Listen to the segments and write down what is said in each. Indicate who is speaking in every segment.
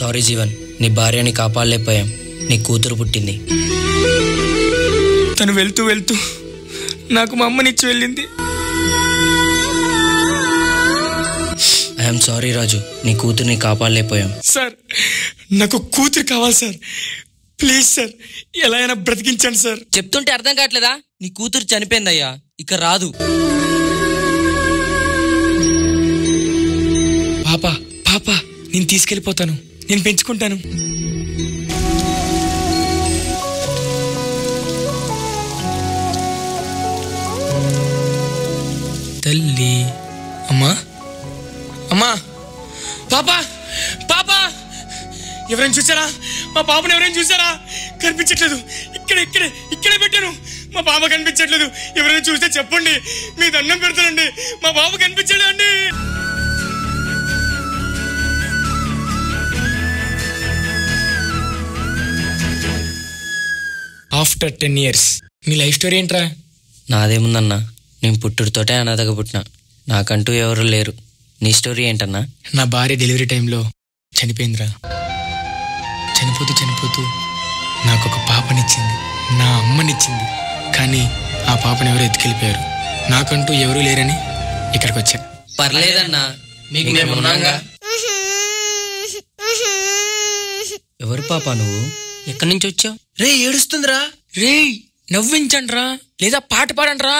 Speaker 1: Sorry Jeevan, నీ భార్యని కాపాడలేకపోయాం. నీ కూతురు పుట్టింది.
Speaker 2: తను వెళ్తూ వెళ్తూ నాకు మా అమ్మనిచ్చి వెళ్ళింది.
Speaker 1: ఐఎమ్ సారీ రాజు, నీ కూతుర్ని కాపాడలేకపోయాం.
Speaker 2: సార్, నాకు కూతురు కావాలి సార్. ప్లీజ్ సార్, ఎలా అయినా బ్రతికించండి సార్.
Speaker 1: చెప్తుంటే అర్థం కావట్లేదా? నీ కూతురు చనిపోయిందయ్యా, ఇక రాదు.
Speaker 2: పాపా పాపా, నేను తీసుకెళ్ళిపోతాను, నేను పెంచుకుంటాను. తల్లి, అమ్మా అమ్మా, పాపా పాపా, ఎవరైనా చూసారా? మా పాపను ఎవరైనా చూసారా? కనిపించట్లేదు. ఇక్కడే పెట్టాను. మా పాప కనిపించట్లేదు. ఎవరైనా చూస్తే చెప్పండి, మీ దండం పెడతానండి. మా పాప కనిపించలేదు అండి. ఆఫ్టర్ 10 years మీ లైఫ్ స్టోరీ ఏంట్రా?
Speaker 1: నాదేముందన్నా, నేను పుట్టుడితోటే అనాథగా పుట్టినా. నాకంటూ ఎవరు లేరు. నీ స్టోరీ ఏంటన్నా?
Speaker 2: నా భార్య డెలివరీ టైంలో చనిపోయిందిరా. చనిపోతూ నాకు ఒక పాపనిచ్చింది, నా అమ్మనిచ్చింది. కానీ ఆ పాపను ఎవరు ఎత్తుకెళ్ళిపోయారు. నాకంటూ ఎవరూ లేరని ఇక్కడికి వచ్చా.
Speaker 1: పర్లేదన్నా, మీకు మేమున్నాంగా. ఎవరు పాప నువ్వు? ఎక్కడి నుంచి వచ్చావు?
Speaker 2: రే, ఏడుస్తుందిరా. రే, నవ్వించండి రా, లేదా పాట పాడండి రా.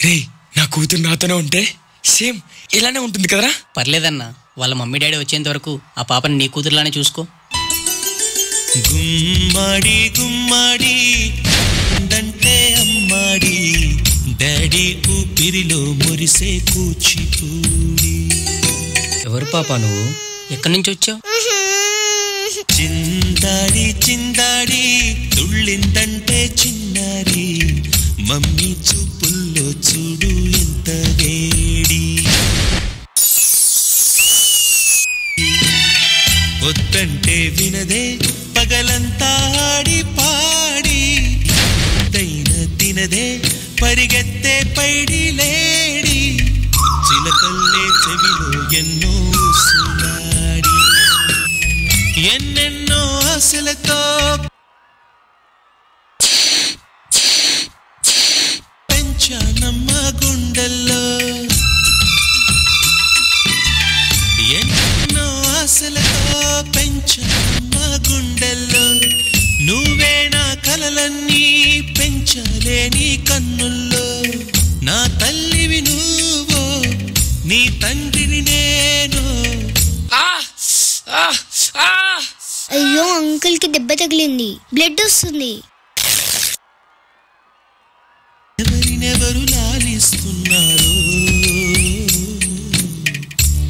Speaker 2: రే, నా కూతురు నాతోనే ఉంటే సేమ్ ఇలానే ఉంటుంది కదరా.
Speaker 3: పర్లేదన్నా, వాళ్ళ మమ్మీ డాడీ వచ్చేంత వరకు ఆ పాపని నీ కూతురులానే చూసుకో.
Speaker 4: గుమ్మాడి గుమ్మాడి అంటే అమ్మాడి, డాడీ ఊపిరిలో మురిసే కూచిపూడి.
Speaker 1: ఎవరు పాప నువ్వు?
Speaker 3: ఎక్కడి నుంచి వచ్చావు?
Speaker 4: చిందాడి చిందాడి తుళ్ళిందంటే చిన్నారి, మమ్మీ చూపుల్లో చూడు ఎంత వేడి. వద్దంటే వినదే పగలంతా ఆడి పాడి, దైన తినదే పరిగెత్తే పైడి లేడి, చిలకల్లే చెవిలో ఎన్నో సునాడి, ఎన్నెన్నో ఆశలతో పెంచానమ్మ గుండెల్లో, ఎన్నెన్నో ఆశలతో పెంచానమ్మ గుండెల్లో, నువ్వే నా కలలన్నీ పెంచలే నీ కన్నుల్లో, నా తల్లివి నువ్వు, నీ తండ్రిని నేను.
Speaker 5: అయ్యో, అంకుల్ కి దెబ్బ తగిలింది, బ్లడ్ వస్తుంది.
Speaker 4: ఎవరినెవరు లాలిస్తున్నారు,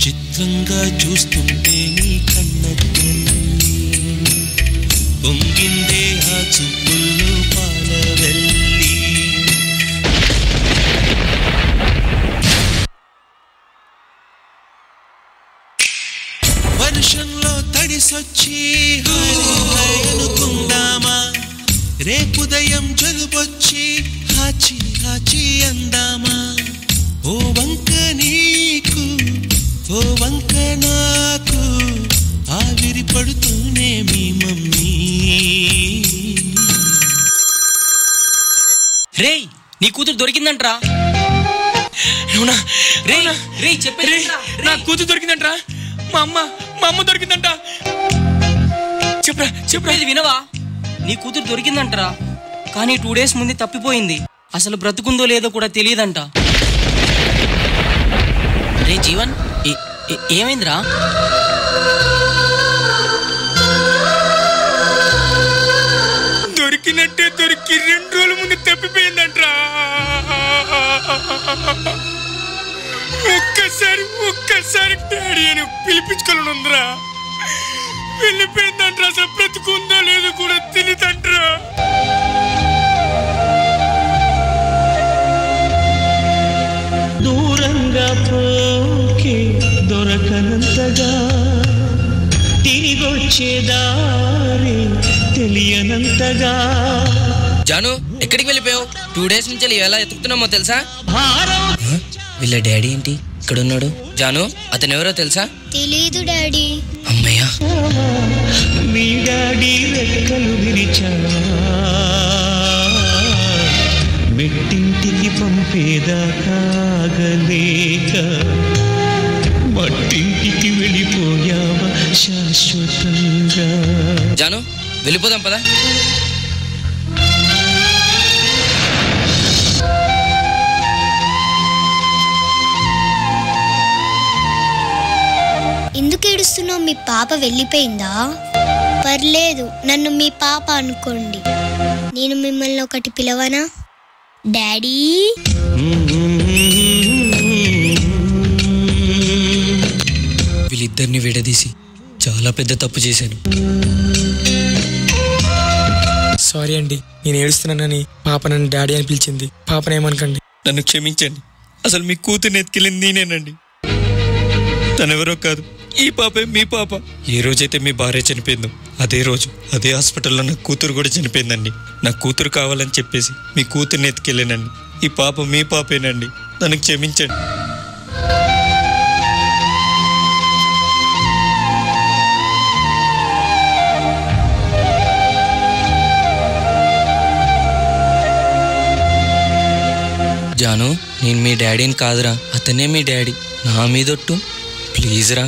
Speaker 4: చిత్రంగా చూస్తుంటే నీ కన్నట్టు పొంగిందే ఆ చూపుల్లో పాలవెల్లి. వర్షంలో తడిసొచ్చి అనుకుందామా, రేపుదయం జలుబొచ్చి హాచి హాచి అందామా, ఓ వంక నీకు ఓ వంక నాకు ఆవిరి పడుతూనే మీ మమ్మీ.
Speaker 3: రేయ్, నీ కూతురు దొరికిందంట్రా. రేయ్ చెప్పే,
Speaker 2: నా కూతురు దొరికిందంట్రా. మా అమ్మ దొరికిందంట.
Speaker 3: చెప్పేది వినవా? నీ కూతురు దొరికిందంటరా, కానీ 2 days ముందు తప్పిపోయింది. అసలు బ్రతుకుందో లేదో కూడా తెలియదంట. రే జీవన్, ఏమైందిరా?
Speaker 2: దొరికినట్టే దొరికి 2 రోజుల ముందు తప్పిపోయిందంట్రా. ఒక్కసారి డాడీ అని పిలిపించుకోనుందిరా. వెళ్ళిపోయిందంట్రా. అసలు బ్రతుకుందో లేదో కూడా తెలియదంట్రా.
Speaker 4: దూరంగా పోకే దొరకనంతగా తిరిగొచ్చే దారి తెలియనంతగా.
Speaker 1: జాను, ఎక్కడికి వెళ్ళిపోయావు? 2 days నుంచి ఎలా ఎత్తుకుతున్నామో తెలుసా? వీళ్ళ డాడీ ఏంటి ఇక్కడ ఉన్నాడు? జాను, అతను ఎవరో తెలుసా?
Speaker 5: తెలీదు డాడీ.
Speaker 1: అమ్మయ్యా,
Speaker 4: మీ డాడీ రెక్కలు విరిచా మెట్టింటికి పంపేదాకాగలేక మట్టింటికి వెళ్ళిపోయావా శాశ్వతంగా.
Speaker 1: జాను, వెళ్ళిపోదాం పదా.
Speaker 5: ఎందుకు ఏడుస్తున్నావు? మీ పాప వెళ్ళిపోయిందా? పర్లేదు, నన్ను మీ పాప అనుకోండి. నేను మిమ్మల్ని ఒకటి పిలవనా? డాడీ.
Speaker 1: వీళ్ళిద్దరిని విడదీసి చాలా పెద్ద తప్పు చేశాను.
Speaker 2: సారీ అండి, నేను ఏడుస్తున్నానని పాప నన్ను డాడీ అని పిలిచింది. పాపనేమనుకోండి.
Speaker 1: నన్ను క్షమించండి. అసలు మీ కూతుర్ని ఎత్తుకెళ్ళింది నేనేనండి. తనెవరో కాదు, ఈ పాపే మీ పాప. ఏ రోజైతే మీ భార్య చనిపోయిందో అదే రోజు అదే హాస్పిటల్లో నా కూతురు కూడా చనిపోయిందండి. నా కూతురు కావాలని చెప్పేసి మీ కూతుర్ని ఎత్తుకెళ్ళానండి. ఈ పాప మీ పాపేనండి. నన్ను క్షమించండి. జాను, నేను మీ డాడీని కాదురా, అతనే మీ డాడీ. నా మీదొట్టు ప్లీజ్ రా.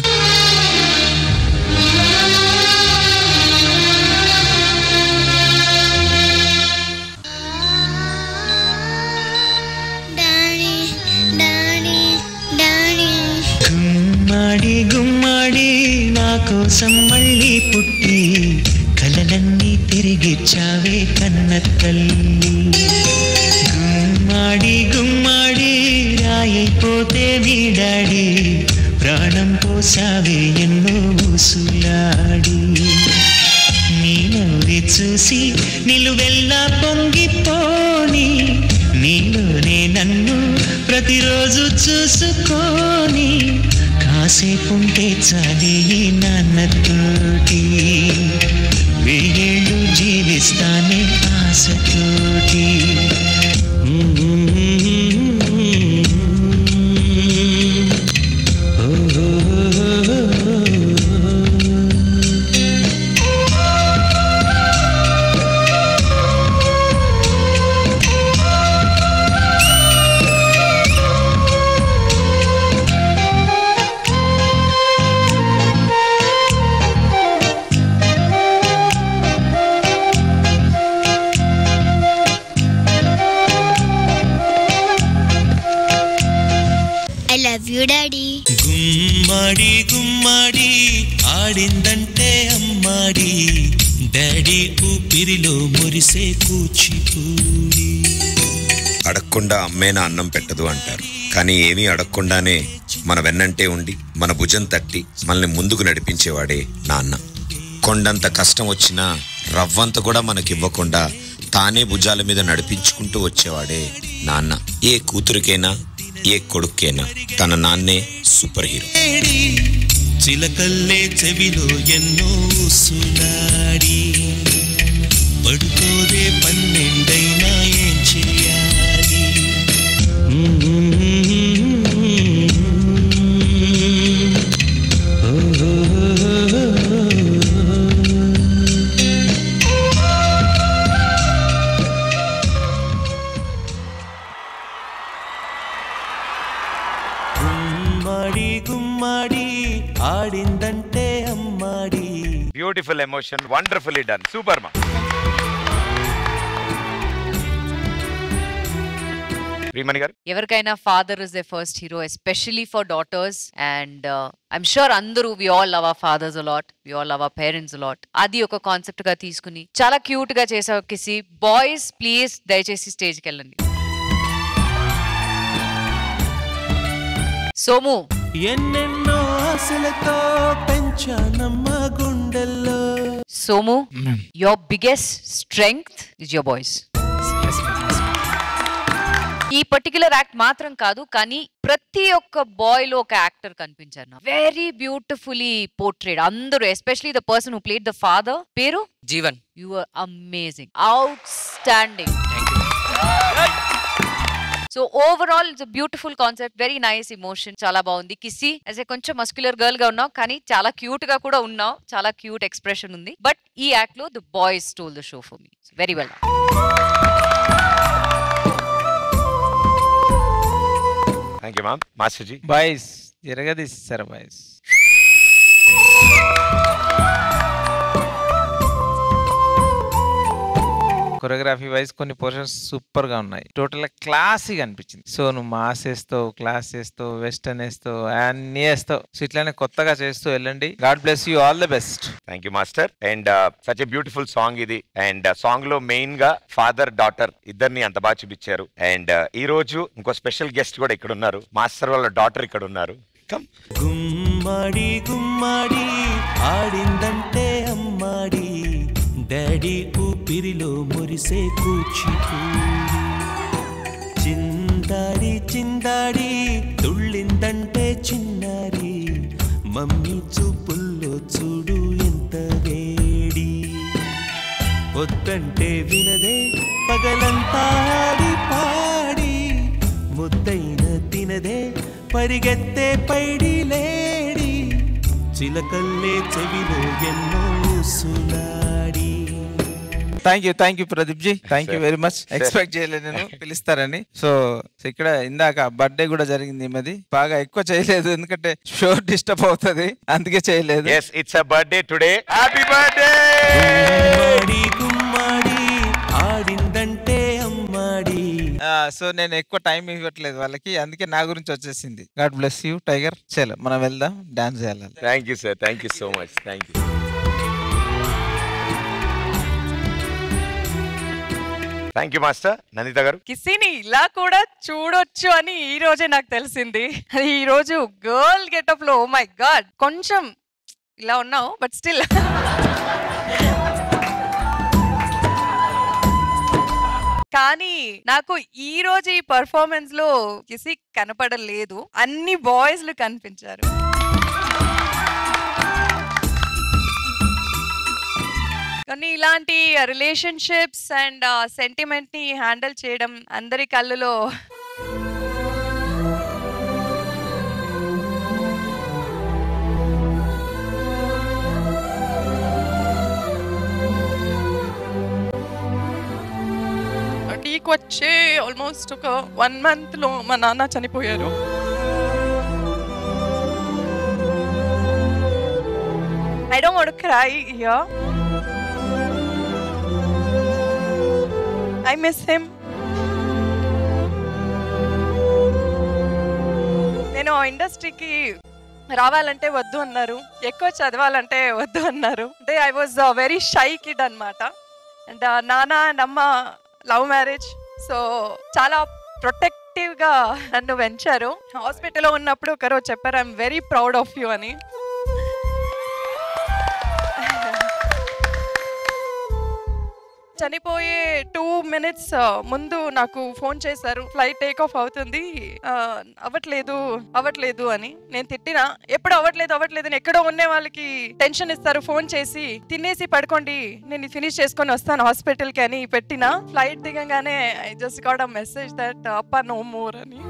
Speaker 4: గుమ్మాడి గుమ్మాడి నా కోసం మళ్ళీ పుట్టి కలలన్నీ తిరిగిచ్చావే కన్న తల్లి. గుమ్మాడి గుమ్మాడి రాయైపోతే మీ డాడీ ప్రాణం పోసావే ఎన్నో ఊసులాడి. నీ నవ్వి చూసి నిలువెల్లా పొంగిపోని నీలోనే నన్ను ప్రతిరోజు చూసుకోని కాసేపుంటే చాలే ఈ నాన్నతోటి. 1000 ఏళ్ళు జీవిస్తానే ఆశతోటి.
Speaker 5: I love you daddy.
Speaker 4: గుమ్మాడి గుమ్మాడి ఆడిందంటే అమ్మాడి డాడీ ఊపిరిలో మురిసే కూచిపూడి.
Speaker 6: అడగకుండా అమ్మేనా అన్నం పెట్టదు అంటారు. కానీ ఏమీ అడగకుండానే మన వెన్నంటే ఉండి మన భుజం తట్టి మనల్ని ముందుకు నడిపించేవాడే నాన్న. కొండంత కష్టం వచ్చినా రవ్వంత కూడా మనకివ్వకుండా తానే భుజాల మీద నడిపించుకుంటూ వచ్చేవాడే నాన్న. ఏ కూతురికైనా ఏ కొడుక్కైనా తన నాన్నే సూపర్ హీరో.
Speaker 4: చిలకల్లే చెవిలో ఎన్నో సులాడి పడుకోదే 12 ఏం చేయాలి. గుమ్మాడి గుమ్మాడి ఆడిందంటే అమ్మాడి.
Speaker 7: Beautiful emotion, wonderfully done, super మా.
Speaker 8: ఎవరికైనా father is the first hero, especially for daughters. And I'm sure అందరూ we all love our fathers a lot, we all love our parents a lot. అది ఒక కాన్సెప్ట్ గా తీసుకుని చాలా క్యూట్ గా చేసే కిసి. బాయ్స్ ప్లీజ్ దయచేసి స్టేజ్కి వెళ్ళండి. సోము.
Speaker 4: ఎన్నెన్నో ఆశలతో పెంచానమ్మ గుండెల్లో.
Speaker 8: Somu, your biggest strength is your voice. ఈ పర్టికులర్ యాక్ట్ మాత్రం కాదు, కానీ ప్రతి ఒక్క బాయ్ లో ఒక యాక్టర్ కనిపించారు. వెరీ బ్యూటిఫుల్లీ పోర్ట్రేడ్ అందరూ, especially the person who played the father. పేరు
Speaker 2: Jeevan.
Speaker 8: You are amazing, outstanding. So overall it's beautiful concept, very nice emotion, చాలా బాగుంది. కిసి యాజ్ ఏ కొంచెం మస్క్యులర్ గర్ల్ గా ఉన్నావు, కానీ చాలా క్యూట్ గా కూడా ఉన్నావు, చాలా క్యూట్ ఎక్స్ప్రెషన్ ఉంది. బట్ ఈ యాక్ట్ లో the boys stole the show for me. Very well.
Speaker 7: Thank you ma'am. Master ji.
Speaker 9: Boys జరగదీశారు బాయ్స్. కొరియోగ్రఫీ వైజ్ కొన్ని పోర్షన్స్ సూపర్ గా ఉన్నాయి. టోటల్ గా క్లాసీగా అనిపించింది. సో నువ్వు మాస్ వేస్తావు, క్లాస్ వేస్తావు, వెస్టర్న్ వేస్తావు, అన్ని వేస్తావు. సో ఇట్లానే కొత్తగా చేస్తూ వెళ్ళండి. God bless you, all the best.
Speaker 7: Thank you master. And such a beautiful song ఇది. అండ్ సాంగ్ లో మెయిన్ గా ఫాదర్ డాటర్ ఇద్దరిని అంత బాగా చూపించారు. అండ్ ఈ రోజు ఇంకో స్పెషల్ గెస్ట్ కూడా ఇక్కడ ఉన్నారు. మాస్టర్ వాళ్ళ డాటర్ ఇక్కడ ఉన్నారు.
Speaker 4: గుమ్మడి గుమ్మడి ఆడిందంటే అమ్మాడి, డాడీ ఊపిరిలో మురిసే కూచిపూడి. చిందాడి చిందాడి తుళ్ళిందంటే చిన్నారి, మమ్మీ చూపుల్లో చూడు ఎంత వేడి. వద్దంటే వినదే పగలంతా ఆడి పాడి, ముద్దైన తినదే పరిగెత్తే పైడి లేడి. చిలకల్లే చెవిలో ఎన్నో సునాడి.
Speaker 9: Thank you Pradeep ji, thank you very much. Expect చేయలేదు నేను పిలుస్తారని. సో ఇక్కడ ఇందాక బర్త్డే కూడా జరిగింది. ఈమెది బాగా ఎక్కువ చేయలేదు, ఎందుకంటే షో డిస్టర్బ్ అవుతుంది, అందుకే చేయలేదు.
Speaker 7: yes it's a birthday today. happy birthday.
Speaker 4: గుమ్మడి గుమ్మడి ఆడిందంటే అమ్మాడి.
Speaker 9: సో నేను ఎక్కువ టైం ఇవ్వట్లేదు వాళ్ళకి, అందుకే నా గురించి వచ్చేసింది. God bless you tiger. చలో మనం వెళ్దాం, డాన్స్ చేయాలి.
Speaker 7: Thank you sir, thank you so much. Thank you. Thank you master. Nanditha గారు.
Speaker 10: కిసిని ఇలా కూడా చూడొచ్చు అని ఈ రోజే నాకు తెలిసింది. ఈ రోజు గర్ల్ గెటప్ లో ఓ మై గాడ్, కొంచెం ఇలా ఉన్నావు బట్ స్టిల్. కానీ నాకు ఈ రోజు ఈ పర్ఫార్మెన్స్ లో కిసి కనపడలేదు, అన్ని బాయ్స్లు కనిపించారు. కానీ ఇలాంటి రిలేషన్షిప్స్ అండ్ సెంటిమెంట్ ని హ్యాండిల్ చేయడం అందరి కళ్ళలో టీకి వచ్చే ఆల్మోస్ట్ ఒక 1 month లో మా నాన్న చనిపోయారు. I don't want to cry here. I miss him. నేను ఇండస్ట్రీకి రావాలంటే వద్దు అన్నారు, ఎక్కువ చదవాలంటే వద్దు అన్నారు. అంటే I was very shy kid అనమాట. అండ్ నాన్న అండ్ అమ్మ లవ్ మ్యారేజ్, సో చాలా ప్రొటెక్టివ్గా నన్ను పెంచారు. హాస్పిటల్లో ఉన్నప్పుడు ఒకరోజు చెప్పారు, I'm very proud of you అని. చనిపోయే 2 minutes ముందు నాకు ఫోన్ చేశారు, ఫ్లైట్ టేక్ ఆఫ్ అవుతుంది, అవ్వట్లేదు అని. నేను తిట్టినా, ఎప్పుడు అవ్వట్లేదు అని ఎక్కడో ఉండే వాళ్ళకి టెన్షన్ ఇస్తారు, ఫోన్ చేసి తినేసి పడుకోండి నేను ఫినిష్ చేసుకొని వస్తాను హాస్పిటల్కి అని పెట్టినా. ఫ్లైట్ దిగంగానే I just got a message that appa no more అని.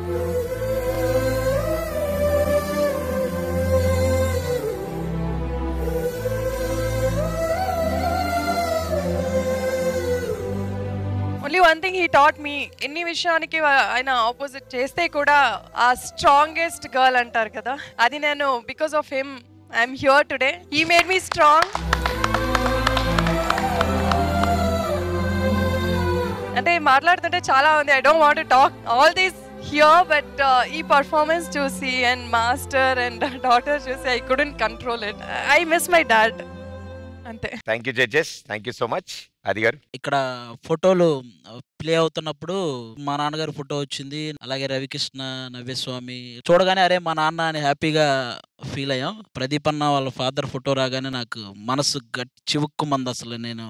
Speaker 10: Only one thing he taught me, ఎన్ని విషయానికి ఆయన ఆపోజిట్ చేస్తే కూడా ఆ స్ట్రాంగెస్ట్ గర్ల్ అంటారు కదా, అది నేను because of him I'm here today. He made me strong. అంటే మాట్లాడుతుంటే చాలా ఉంది, I don't want to talk all this here, but ఈ పర్ఫార్మెన్స్ చూసి అండ్ మాస్టర్ అండ్ డాటర్ చూసి I couldn't control it. I miss my dad అంతే.
Speaker 7: Thank you judges, thank you so much. అది గారు
Speaker 11: ఇక్కడ ఫోటోలు ప్లే అవుతున్నప్పుడు మా నాన్నగారి ఫోటో వచ్చింది, అలాగే రవికృష్ణ, నవ్యస్వామి చూడగానే అరే మా నాన్న అని హ్యాపీగా ఫీల్ అయ్యాం. ప్రదీప్ అన్న వాళ్ళ ఫాదర్ ఫోటో రాగానే నాకు మనసు చివుక్కుమంది. అసలు నేను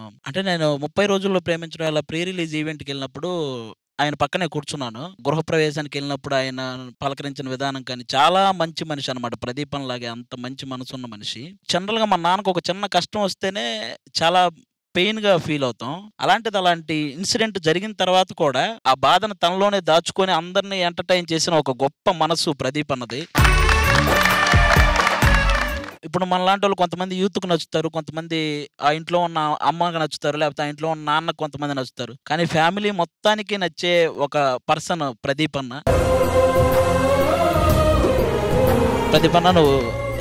Speaker 11: 30 రోజుల్లో ప్రేమించడం అలా ప్రీ రిలీజ్ ఈవెంట్కి వెళ్ళినప్పుడు ఆయన పక్కనే కూర్చున్నాను. గృహప్రవేశానికి వెళ్ళినప్పుడు ఆయన పలకరించిన విధానం కానీ చాలా మంచి మనిషి అనమాట. ప్రదీపం లాగే అంత మంచి మనసు ఉన్న మనిషి. జనరల్ గా మా నాన్నకు ఒక చిన్న కష్టం వస్తేనే చాలా పెయిన్ గా ఫీల్ అవుతాం. అలాంటి ఇన్సిడెంట్ జరిగిన తర్వాత కూడా ఆ బాధను తనలోనే దాచుకొని అందరినీ ఎంటర్టైన్ చేసిన ఒక గొప్ప మనసు ప్రదీప్ అన్నది. ఇప్పుడు మనలాంటి వాళ్ళు కొంతమంది యూత్కు నచ్చుతారు, కొంతమంది ఆ ఇంట్లో ఉన్న అమ్మకి నచ్చుతారు, లేకపోతే ఆ ఇంట్లో ఉన్న నాన్నకు కొంతమంది నచ్చుతారు. కానీ ఫ్యామిలీ మొత్తానికి నచ్చే ఒక పర్సన్ ప్రదీప్ అన్న. ప్రదీప్ అన్న, నువ్వు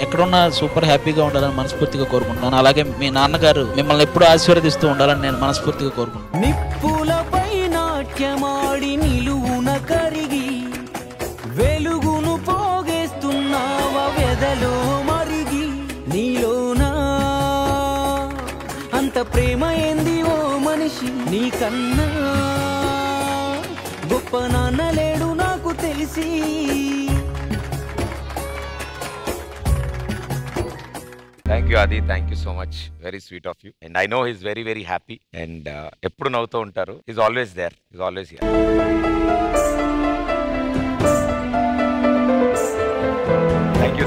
Speaker 11: ఎక్కడున్నా సూపర్ హ్యాపీగా ఉండాలని మనస్ఫూర్తిగా కోరుకుంటున్నాను. అలాగే మీ నాన్నగారు మిమ్మల్ని ఎప్పుడు ఆశీర్వదిస్తూ ఉండాలని నేను మనస్ఫూర్తిగా కోరుకుంటున్నాను.
Speaker 4: నిప్పులపై నాట్యమాడి నిలువున కరిగి వెలుగును పోగేస్తున్నావ వెదలో మరిగి నీలోనా అంత ప్రేమ ఏంది ఓ మనిషి, నీకన్నా గొప్ప నాన్న లేడు నాకు తెలిసి.
Speaker 7: Thank you Aadi, thank you so much. Very sweet of you. And I know he's very very happy. And ఎప్పుడు నవ్వుతూ ఉంటారు. Is always there, is always here.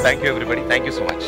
Speaker 7: Thank you everybody, thank you so much.